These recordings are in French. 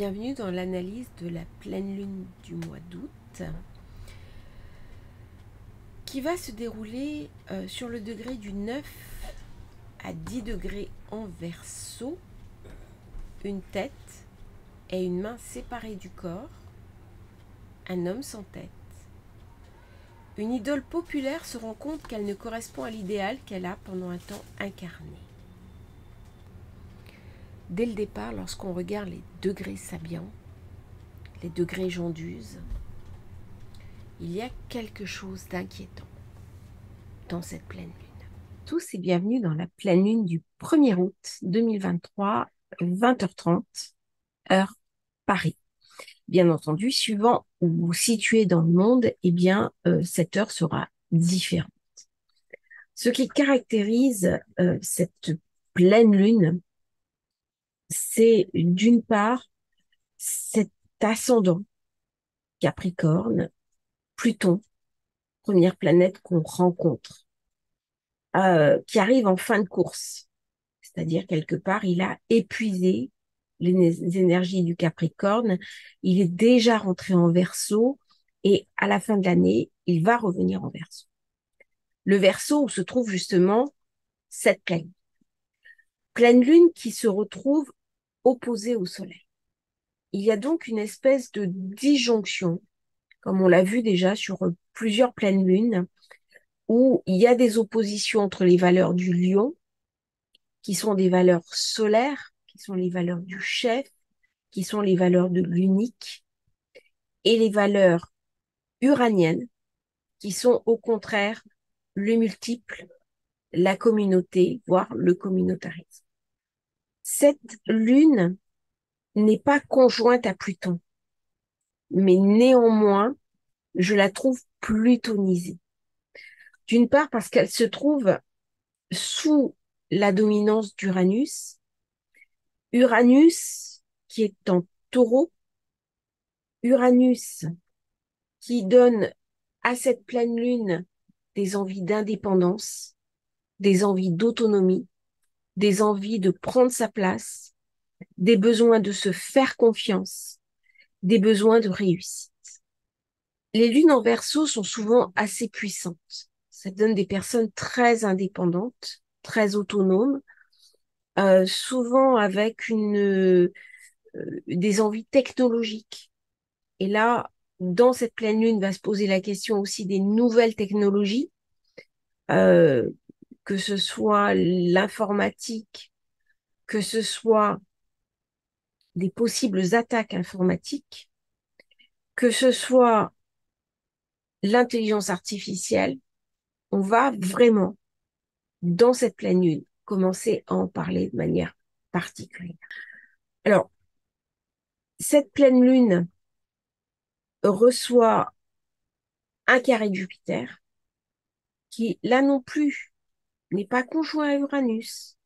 Bienvenue dans l'analyse de la pleine lune du mois d'août qui va se dérouler sur le degré du 9 à 10 degrés en Verseau, une tête et une main séparées du corps, un homme sans tête. Une idole populaire se rend compte qu'elle ne correspond à l'idéal qu'elle a pendant un temps incarné. Dès le départ, lorsqu'on regarde les degrés sabiens, les degrés Janduse, il y a quelque chose d'inquiétant dans cette pleine lune. Tous et bienvenue dans la pleine lune du 1er août 2023, 20h30, heure Paris. Bien entendu, suivant où vous vous situez dans le monde, cette heure sera différente. Ce qui caractérise cette pleine lune, c'est d'une part cet ascendant Capricorne, Pluton, première planète qu'on rencontre, qui arrive en fin de course. C'est-à-dire, quelque part, il a épuisé les énergies du Capricorne, il est déjà rentré en Verseau, et à la fin de l'année, il va revenir en Verseau. Le Verseau où se trouve justement cette pleine lune qui se retrouve opposée au Soleil. Il y a donc une espèce de disjonction, comme on l'a vu déjà sur plusieurs pleines lunes, où il y a des oppositions entre les valeurs du lion, qui sont des valeurs solaires, qui sont les valeurs du chef, qui sont les valeurs de l'unique, et les valeurs uraniennes, qui sont au contraire le multiple, la communauté, voire le communautarisme. Cette lune n'est pas conjointe à Pluton, mais néanmoins, je la trouve plutonisée. D'une part parce qu'elle se trouve sous la dominance d'Uranus, Uranus qui est en Taureau, Uranus qui donne à cette pleine lune des envies d'indépendance, des envies d'autonomie, des envies de prendre sa place, des besoins de se faire confiance, des besoins de réussite. Les lunes en Verseau sont souvent assez puissantes. Ça donne des personnes très indépendantes, très autonomes, souvent avec des envies technologiques. Et là, dans cette pleine lune, va se poser la question aussi des nouvelles technologies, euh, que ce soit l'informatique, que ce soit des possibles attaques informatiques, que ce soit l'intelligence artificielle. On va vraiment, dans cette pleine lune, commencer à en parler de manière particulière. Alors, cette pleine lune reçoit un carré de Jupiter qui, là non plus, n'est pas conjoint à Uranus,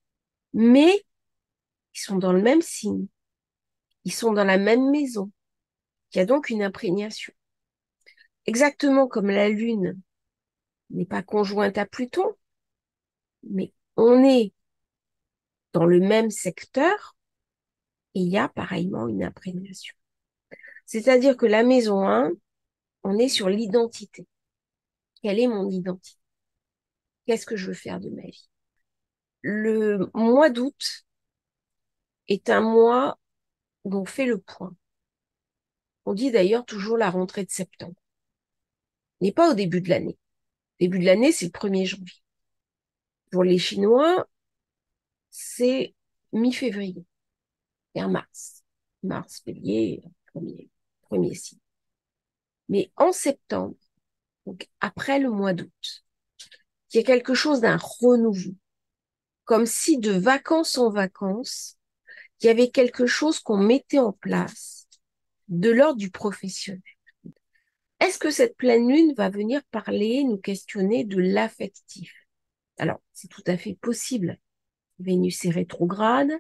mais ils sont dans le même signe, ils sont dans la même maison. Il y a donc une imprégnation. Exactement comme la Lune n'est pas conjointe à Pluton, mais on est dans le même secteur et il y a pareillement une imprégnation. C'est-à-dire que la maison 1, on est sur l'identité. Quelle est mon identité? Qu'est-ce que je veux faire de ma vie? Le mois d'août est un mois où on fait le point. On dit d'ailleurs toujours la rentrée de septembre. On n'est pas au début de l'année. Début de l'année, c'est le 1er janvier. Pour les Chinois, c'est mi-février, vers mars. Mars, bélier, premier signe. Mais en septembre, donc après le mois d'août, il y a quelque chose d'un renouveau. Comme si de vacances en vacances, il y avait quelque chose qu'on mettait en place de l'ordre du professionnel. Est-ce que cette pleine lune va venir parler, nous questionner de l'affectif? Alors, c'est tout à fait possible. Vénus est rétrograde.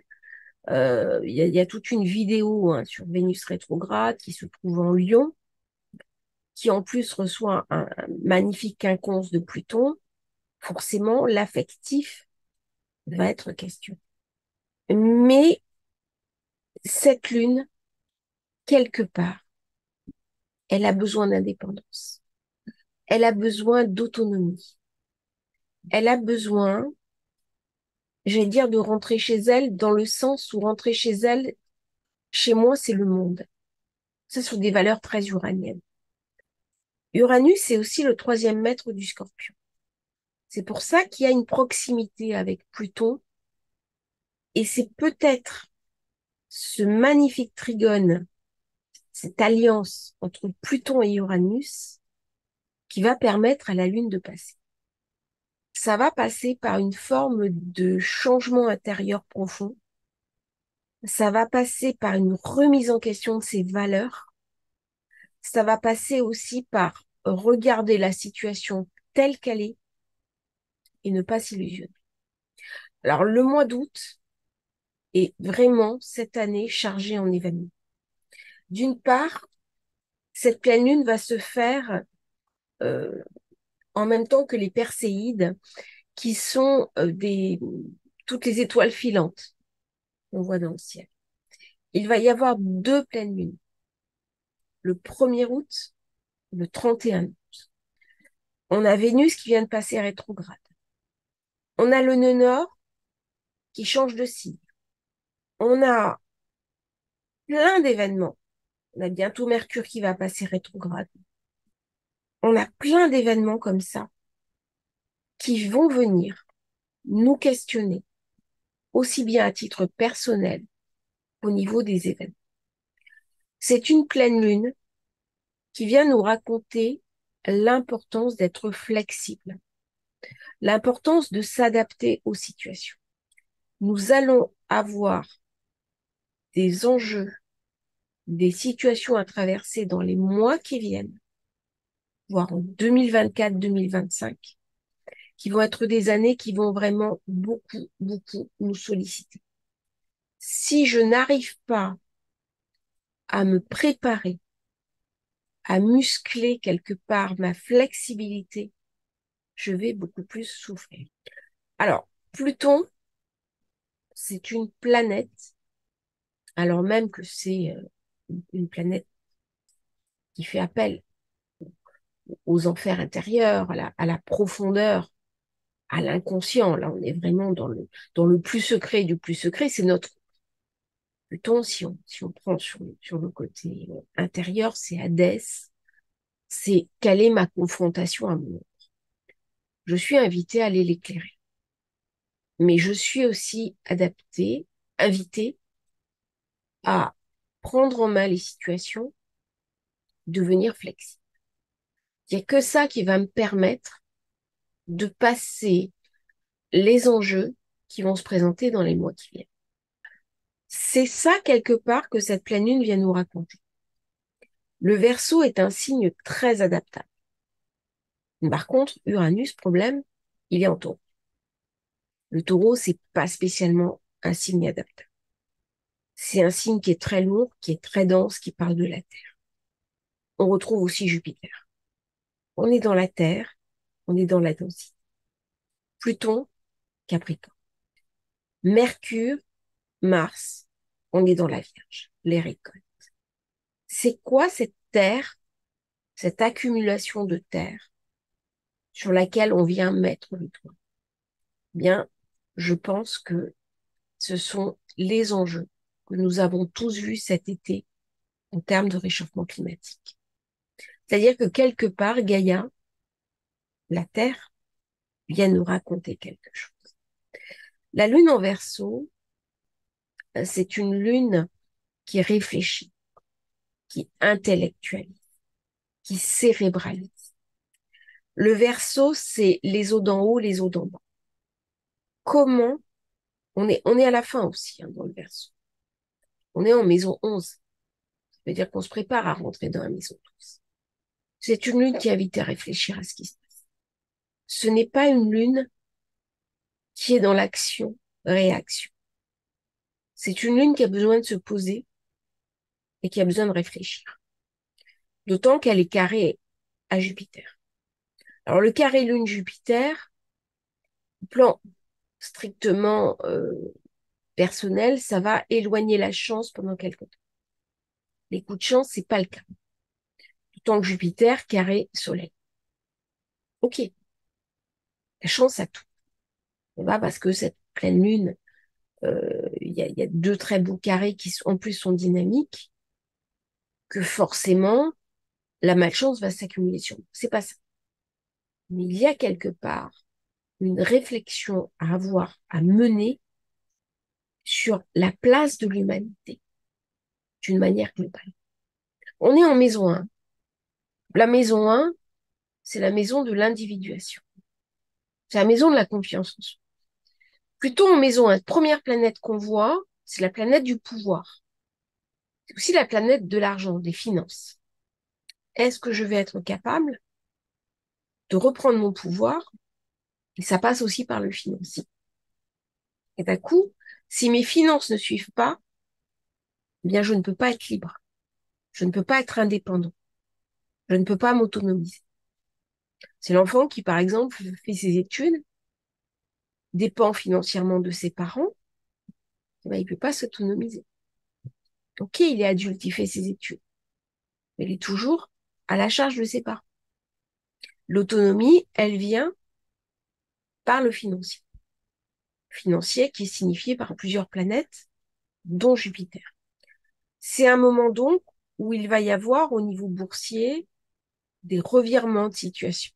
Il y a toute une vidéo sur Vénus rétrograde qui se trouve en Lion, qui en plus reçoit un magnifique quinconce de Pluton. Forcément, l'affectif va être question. Mais cette lune quelque part, elle a besoin d'indépendance. Elle a besoin d'autonomie. Elle a besoin, j'allais dire, de rentrer chez elle dans le sens où rentrer chez elle, chez moi, c'est le monde. Ça, sont des valeurs très uraniennes. Uranus, c'est aussi le troisième maître du Scorpion. C'est pour ça qu'il y a une proximité avec Pluton. Et c'est peut-être ce magnifique trigone, cette alliance entre Pluton et Uranus, qui va permettre à la Lune de passer. Ça va passer par une forme de changement intérieur profond. Ça va passer par une remise en question de ses valeurs. Ça va passer aussi par regarder la situation telle qu'elle est et ne pas s'illusionner. Alors, le mois d'août est vraiment cette année chargé en événements. D'une part, cette pleine lune va se faire euh, en même temps que les Perséides, qui sont toutes les étoiles filantes qu'on voit dans le ciel. Il va y avoir deux pleines lunes, le 1er août, le 31 août. On a Vénus qui vient de passer rétrograde. On a le nœud nord qui change de signe. On a plein d'événements. On a bientôt Mercure qui va passer rétrograde. On a plein d'événements comme ça qui vont venir nous questionner, aussi bien à titre personnel qu'au niveau des événements. C'est une pleine lune qui vient nous raconter l'importance d'être flexible, l'importance de s'adapter aux situations. Nous allons avoir des enjeux, des situations à traverser dans les mois qui viennent, voire en 2024-2025, qui vont être des années qui vont vraiment beaucoup, beaucoup nous solliciter. Si je n'arrive pas à me préparer, à muscler quelque part ma flexibilité, je vais beaucoup plus souffrir. Alors, Pluton, c'est une planète, alors même que c'est une planète qui fait appel aux enfers intérieurs, à la profondeur, à l'inconscient. Là, on est vraiment dans le plus secret du plus secret. C'est notre Pluton, si on prend sur le côté intérieur, c'est Hadès, c'est quelle est ma confrontation à moi. Je suis invitée à aller l'éclairer. Mais je suis aussi invitée à prendre en main les situations, devenir flexible. Il n'y a que ça qui va me permettre de passer les enjeux qui vont se présenter dans les mois qui viennent. C'est ça, quelque part, que cette pleine lune vient nous raconter. Le Verseau est un signe très adaptable. Par contre, Uranus, problème, il est en Taureau. Le Taureau, c'est pas spécialement un signe adaptable. C'est un signe qui est très lourd, qui est très dense, qui parle de la Terre. On retrouve aussi Jupiter. On est dans la Terre, on est dans la densité. Pluton, Capricorne. Mercure, Mars, on est dans la Vierge, les récoltes. C'est quoi cette terre, cette accumulation de terre sur laquelle on vient mettre le doigt? Bien, je pense que ce sont les enjeux que nous avons tous vus cet été en termes de réchauffement climatique. C'est-à-dire que quelque part, Gaïa, la Terre, vient nous raconter quelque chose. La Lune en Verseau, c'est une lune qui réfléchit, qui intellectualise, qui cérébralise. Le Verseau, c'est les eaux d'en haut, les eaux d'en bas. Comment on est à la fin aussi dans le Verseau. On est en maison 11. Ça veut dire qu'on se prépare à rentrer dans la maison 12. C'est une lune qui invite à réfléchir à ce qui se passe. Ce n'est pas une lune qui est dans l'action-réaction. C'est une lune qui a besoin de se poser et qui a besoin de réfléchir. D'autant qu'elle est carrée à Jupiter. Alors le carré Lune-Jupiter, plan strictement personnel, ça va éloigner la chance pendant quelque temps. Les coups de chance, c'est pas le cas. D'autant que Jupiter carré Soleil. Ok, la chance à tout. C'est pas parce que cette pleine lune, il y a deux très beaux carrés qui en plus sont dynamiques que forcément la malchance va s'accumuler sur nous. C'est pas ça. Mais il y a quelque part une réflexion à avoir, à mener sur la place de l'humanité d'une manière globale. On est en maison 1. La maison 1, c'est la maison de l'individuation. C'est la maison de la confiance en soi. Plutôt en maison 1, première planète qu'on voit, c'est la planète du pouvoir. C'est aussi la planète de l'argent, des finances. Est-ce que je vais être capable de reprendre mon pouvoir? Et ça passe aussi par le financier. Et d'un coup, si mes finances ne suivent pas, eh bien, je ne peux pas être libre. Je ne peux pas être indépendant. Je ne peux pas m'autonomiser. C'est l'enfant qui, par exemple, fait ses études, dépend financièrement de ses parents, eh ben, il ne peut pas s'autonomiser. Ok, il est adulte, il fait ses études, mais il est toujours à la charge de ses parents. L'autonomie, elle vient par le financier. Financier qui est signifié par plusieurs planètes, dont Jupiter. C'est un moment donc où il va y avoir au niveau boursier des revirements de situation.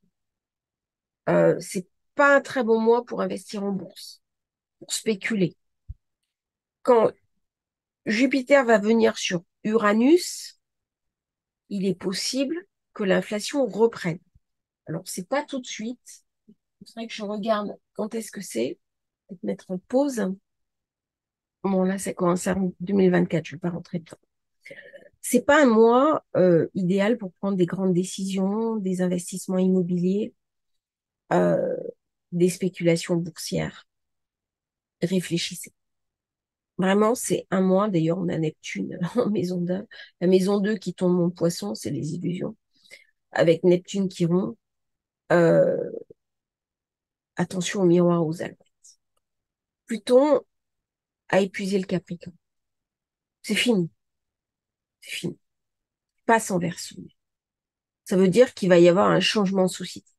C'est pas un très bon mois pour investir en bourse, pour spéculer. Quand Jupiter va venir sur Uranus, il est possible que l'inflation reprenne. Alors, c'est pas tout de suite. Il faudrait que je regarde quand est-ce que c'est. Peut-être mettre en pause. Bon, là, ça commence en 2024, je vais pas rentrer dedans. C'est pas un mois idéal pour prendre des grandes décisions, des investissements immobiliers, euh, des spéculations boursières. Réfléchissez. Vraiment, c'est un mois. D'ailleurs, on a Neptune en maison 2. La maison 2 qui tombe en poisson, c'est les illusions. Avec Neptune qui rompt, euh, attention au miroir aux alouettes. Pluton a épuisé le Capricorne. C'est fini. C'est fini. Passe en Verseau. Ça veut dire qu'il va y avoir un changement de société.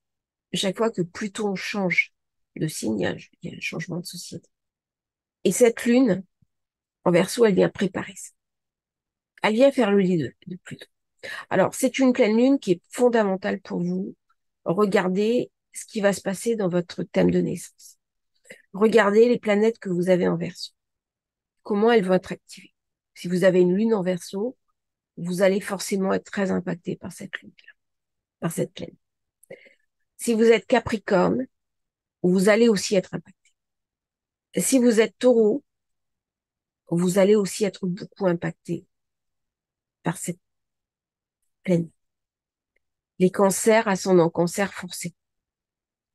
Chaque fois que Pluton change de signe, il y a un changement de société. Et cette lune, en Verseau, elle vient préparer ça. Elle vient faire le lit de Pluton. Alors, c'est une pleine lune qui est fondamentale pour vous. Regardez ce qui va se passer dans votre thème de naissance. Regardez les planètes que vous avez en Verseau. Comment elles vont être activées. Si vous avez une lune en Verseau, vous allez forcément être très impacté par cette lune, par cette pleine. Si vous êtes Capricorne, vous allez aussi être impacté. Si vous êtes Taureau, vous allez aussi être beaucoup impacté par cette pleine. Les cancers, ascendant cancer forcé.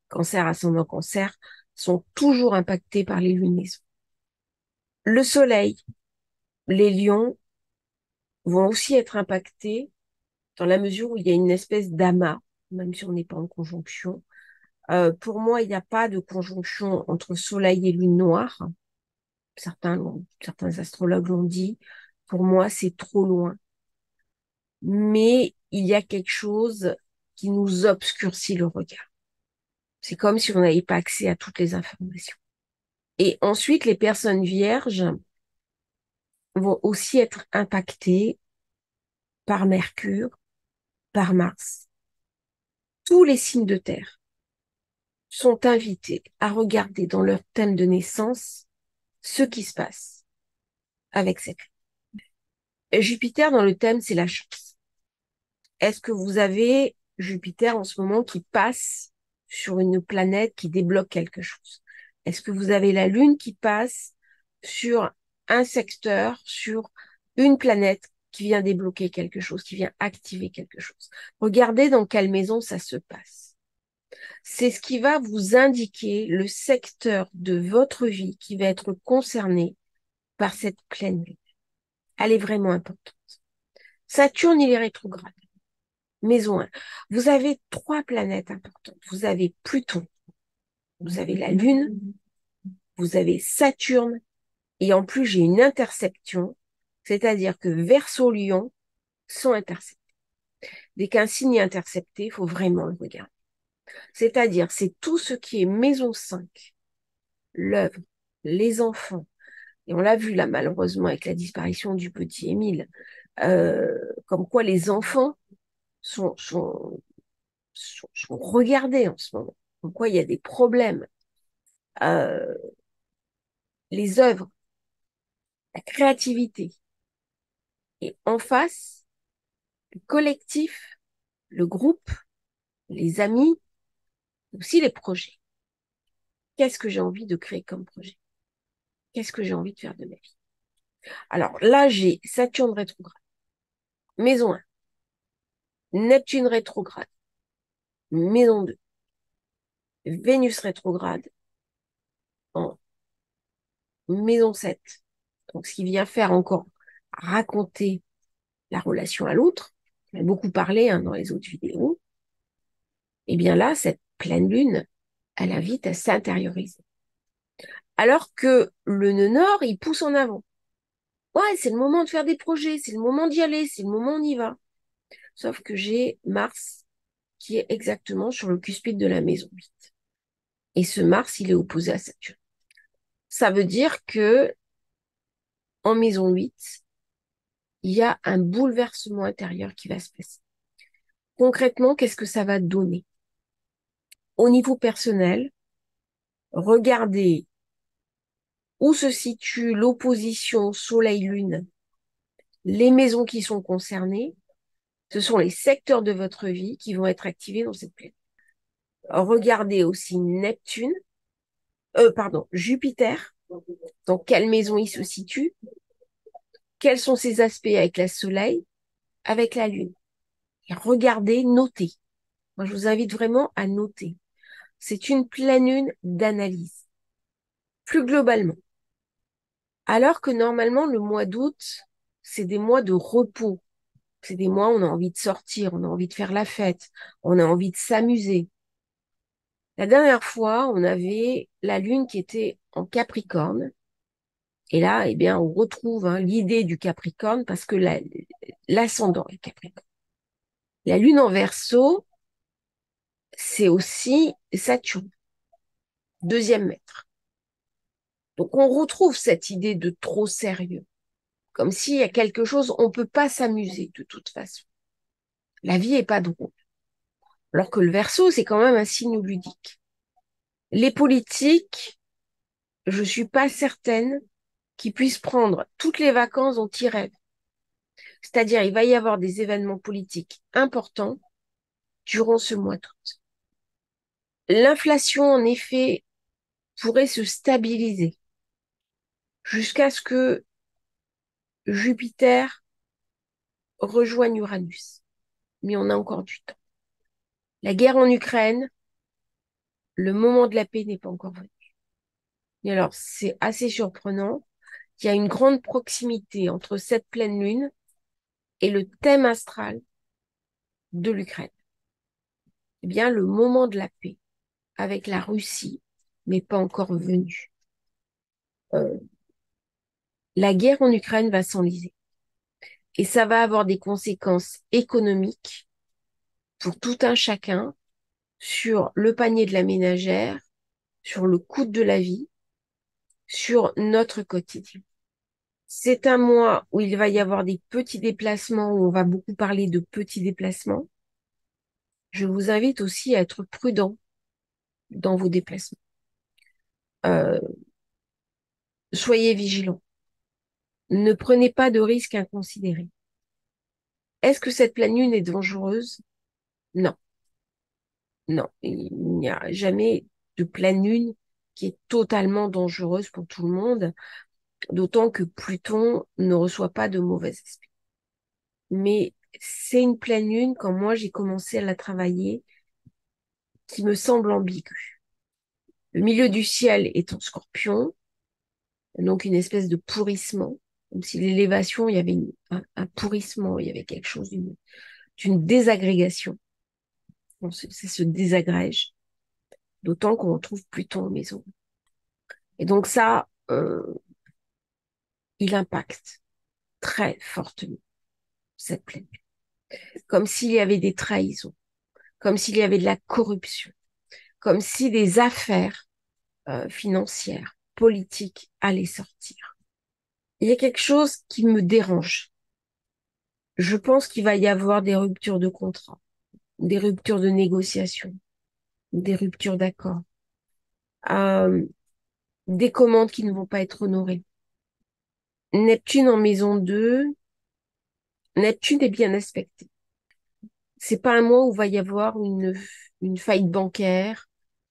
Cancer, ascendant cancer sont toujours impactés par les lunaisons. Le soleil, les lions vont aussi être impactés dans la mesure où il y a une espèce d'amas, même si on n'est pas en conjonction. Pour moi, il n'y a pas de conjonction entre soleil et lune noire. Certains astrologues l'ont dit. Pour moi, c'est trop loin. Mais il y a quelque chose qui nous obscurcit le regard. C'est comme si on n'avait pas accès à toutes les informations. Et ensuite, les personnes vierges vont aussi être impactées par Mercure, par Mars. Tous les signes de terre sont invités à regarder dans leur thème de naissance ce qui se passe avec cette lune. Jupiter dans le thème, c'est la chance. Est-ce que vous avez Jupiter en ce moment qui passe sur une planète qui débloque quelque chose? Est-ce que vous avez la Lune qui passe sur un secteur, sur une planète qui vient débloquer quelque chose, qui vient activer quelque chose? Regardez dans quelle maison ça se passe. C'est ce qui va vous indiquer le secteur de votre vie qui va être concerné par cette pleine lune. Elle est vraiment importante. Saturne, il est rétrograde. Maison 1. Vous avez 3 planètes importantes. Vous avez Pluton, vous avez la Lune, vous avez Saturne, et en plus j'ai une interception, c'est-à-dire que Verseau-Lion, sont interceptés. Dès qu'un signe est intercepté, il faut vraiment le regarder. C'est-à-dire, c'est tout ce qui est maison 5, l'œuvre, les enfants. Et on l'a vu là, malheureusement, avec la disparition du petit Émile, comme quoi les enfants sont regardés en ce moment. Comme quoi il y a des problèmes. Euh, les œuvres, la créativité. Et en face, le collectif, le groupe, les amis, aussi les projets. Qu'est-ce que j'ai envie de créer comme projet? Qu'est-ce que j'ai envie de faire de ma vie? Alors là, j'ai Saturne rétrograde, maison 1, Neptune rétrograde, maison 2, Vénus rétrograde en maison 7. Donc, ce qui vient faire encore raconter la relation à l'autre, on a beaucoup parlé dans les autres vidéos, et bien là, cette pleine lune, elle invite à s'intérioriser. Alors que le nœud nord, il pousse en avant. Ouais, c'est le moment de faire des projets, c'est le moment d'y aller, c'est le moment où on y va. Sauf que j'ai Mars qui est exactement sur le cuspide de la maison 8. Et ce Mars, il est opposé à Saturne. Ça veut dire que en maison 8, il y a un bouleversement intérieur qui va se passer. Concrètement, qu'est-ce que ça va donner? Au niveau personnel, regardez où se situe l'opposition Soleil-Lune, les maisons qui sont concernées, ce sont les secteurs de votre vie qui vont être activés dans cette planète. Regardez aussi Neptune, Jupiter, dans quelle maison il se situe, quels sont ses aspects avec le Soleil, avec la Lune. Et regardez, notez. Moi, je vous invite vraiment à noter. C'est une pleine lune d'analyse. Plus globalement. Alors que normalement, le mois d'août, c'est des mois de repos. C'est des mois où on a envie de sortir, on a envie de faire la fête, on a envie de s'amuser. La dernière fois, on avait la lune qui était en Capricorne. Et là, eh bien, on retrouve l'idée du Capricorne parce que l'ascendant est Capricorne. La lune en Verseau, c'est aussi Saturne, deuxième maître. Donc, on retrouve cette idée de trop sérieux. Comme s'il y a quelque chose, on ne peut pas s'amuser de toute façon. La vie est pas drôle. Alors que le Verseau, c'est quand même un signe ludique. Les politiques, je suis pas certaine qu'ils puissent prendre toutes les vacances dont ils rêvent. C'est-à-dire, il va y avoir des événements politiques importants durant ce mois d'août. L'inflation, en effet, pourrait se stabiliser jusqu'à ce que Jupiter rejoigne Uranus. Mais on a encore du temps. La guerre en Ukraine, le moment de la paix n'est pas encore venu. Et alors, c'est assez surprenant. Il y a une grande proximité entre cette pleine lune et le thème astral de l'Ukraine. Eh bien, le moment de la paix avec la Russie n'est pas encore venu. Euh, la guerre en Ukraine va s'enliser. Et ça va avoir des conséquences économiques pour tout un chacun sur le panier de la ménagère, sur le coût de la vie, sur notre quotidien. C'est un mois où il va y avoir des petits déplacements, où on va beaucoup parler de petits déplacements. Je vous invite aussi à être prudent dans vos déplacements. Euh, soyez vigilants. Ne prenez pas de risques inconsidérés. Est-ce que cette pleine lune est dangereuse? Non, non. Il n'y a jamais de pleine lune qui est totalement dangereuse pour tout le monde, d'autant que Pluton ne reçoit pas de mauvais esprits. Mais c'est une pleine lune, quand moi j'ai commencé à la travailler, qui me semble ambiguë. Le milieu du ciel est en Scorpion, donc une espèce de pourrissement, comme si l'élévation, il y avait un pourrissement, il y avait quelque chose d'une désagrégation. Bon, c'est ce désagrège, d'autant qu'on retrouve Pluton en maison. Et donc ça, il impacte très fortement cette pleine lune. comme s'il y avait des trahisons, comme s'il y avait de la corruption, comme si des affaires financières, politiques allaient sortir. Il y a quelque chose qui me dérange. Je pense qu'il va y avoir des ruptures de contrat, des ruptures de négociations, des ruptures d'accords, euh, des commandes qui ne vont pas être honorées. Neptune en maison 2, Neptune est bien aspecté. C'est pas un mois où va y avoir une faillite bancaire,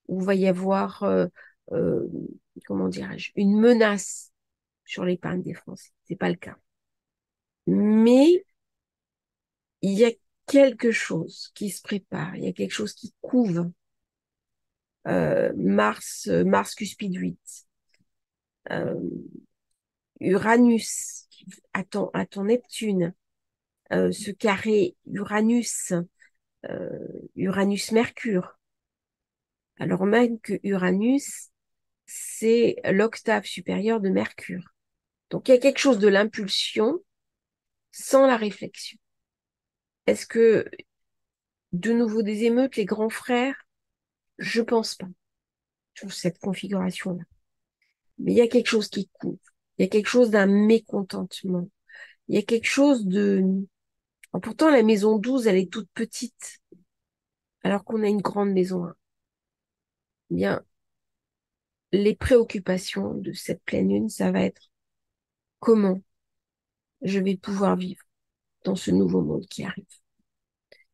où va y avoir, euh, comment dirais-je, une menace sur l'épargne des Français. C'est pas le cas. Mais il y a quelque chose qui se prépare, il y a quelque chose qui couve. Mars cuspide 8. Euh, Uranus, à ton Neptune, ce carré Uranus, euh, Uranus-Mercure. Alors même que Uranus, c'est l'octave supérieure de Mercure. Donc il y a quelque chose de l'impulsion sans la réflexion. Est-ce que de nouveau des émeutes, les grands frères? Je pense pas sur cette configuration-là. Mais il y a quelque chose qui couvre. Il y a quelque chose d'un mécontentement. Il y a quelque chose de... Pourtant, la maison 12, elle est toute petite, alors qu'on a une grande maison 1. Bien, les préoccupations de cette pleine lune, ça va être comment je vais pouvoir vivre dans ce nouveau monde qui arrive.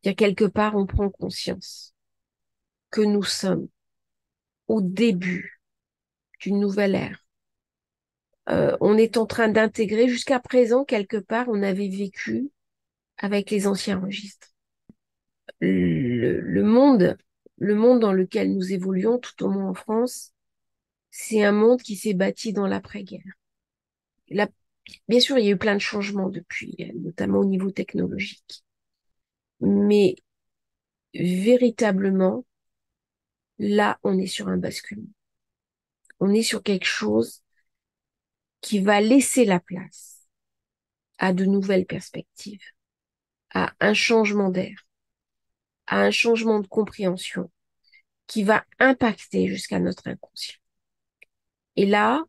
Il y a quelque part, on prend conscience que nous sommes au début d'une nouvelle ère. On est en train d'intégrer, jusqu'à présent, quelque part, on avait vécu avec les anciens registres. Le monde, le monde dans lequel nous évoluons, tout au moins en France, c'est un monde qui s'est bâti dans l'après-guerre. Là, bien sûr, il y a eu plein de changements depuis, notamment au niveau technologique. Mais véritablement, là, on est sur un basculement. On est sur quelque chose qui va laisser la place à de nouvelles perspectives, à un changement d'air, à un changement de compréhension qui va impacter jusqu'à notre inconscient. Et là,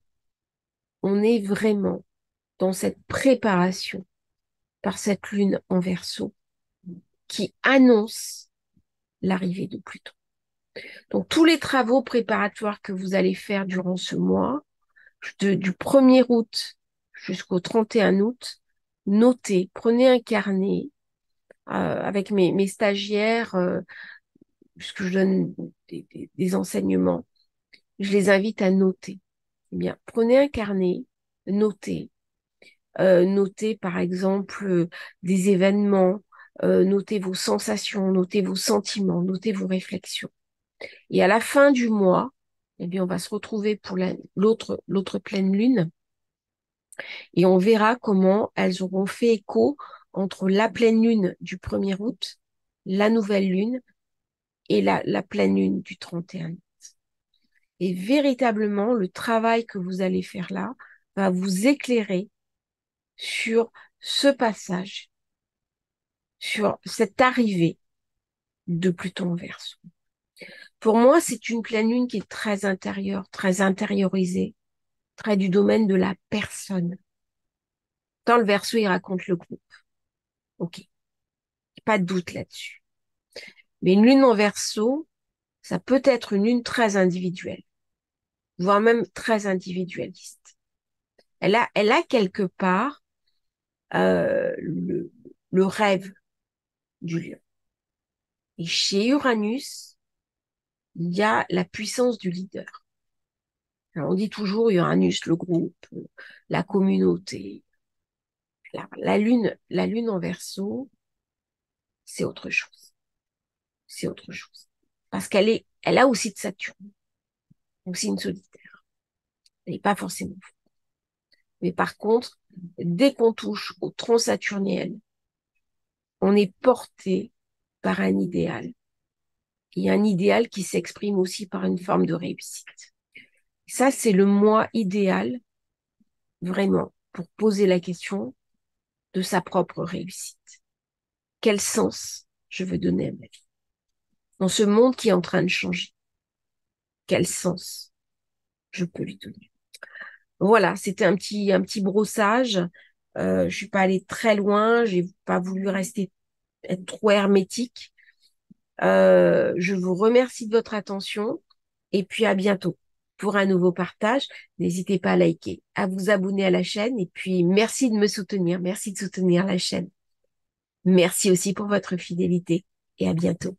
on est vraiment dans cette préparation par cette lune en Verseau qui annonce l'arrivée de Pluton. Donc tous les travaux préparatoires que vous allez faire durant ce mois, du 1er août jusqu'au 31 août, notez, prenez un carnet avec mes stagiaires, puisque je donne des enseignements, je les invite à noter. Eh bien, prenez un carnet, notez. Notez par exemple des événements, notez vos sensations, notez vos sentiments, notez vos réflexions. Et à la fin du mois, eh bien, on va se retrouver pour l'autre pleine lune et on verra comment elles auront fait écho entre la pleine lune du 1er août, la nouvelle lune et la pleine lune du 31 août. Et véritablement, le travail que vous allez faire là va vous éclairer sur ce passage, sur cette arrivée de Pluton en Verseau. Pour moi, c'est une pleine lune qui est très intérieure, très intériorisée, très du domaine de la personne. Dans le Verseau, il raconte le groupe. Ok, pas de doute là-dessus. Mais une lune en Verseau, ça peut être une lune très individuelle, voire même très individualiste. Elle a quelque part le rêve du lion. Et chez Uranus, il y a la puissance du leader. Alors, on dit toujours Uranus, le groupe, la communauté. La lune en Verseau, c'est autre chose. C'est autre chose. Parce elle a aussi de Saturne. Donc, c'est une solitaire. Elle n'est pas forcément forte. Mais par contre, dès qu'on touche au tronc saturnien, on est porté par un idéal. Et un idéal qui s'exprime aussi par une forme de réussite. Ça, c'est le moi idéal, vraiment, pour poser la question de sa propre réussite. Quel sens je veux donner à ma vie? Dans ce monde qui est en train de changer, quel sens je peux lui donner? Voilà, c'était un petit brossage. Je suis pas allée très loin, j'ai pas voulu rester être trop hermétique. Je vous remercie de votre attention et puis à bientôt pour un nouveau partage. N'hésitez pas à liker, à vous abonner à la chaîne et puis merci de me soutenir, merci de soutenir la chaîne. Merci aussi pour votre fidélité et à bientôt.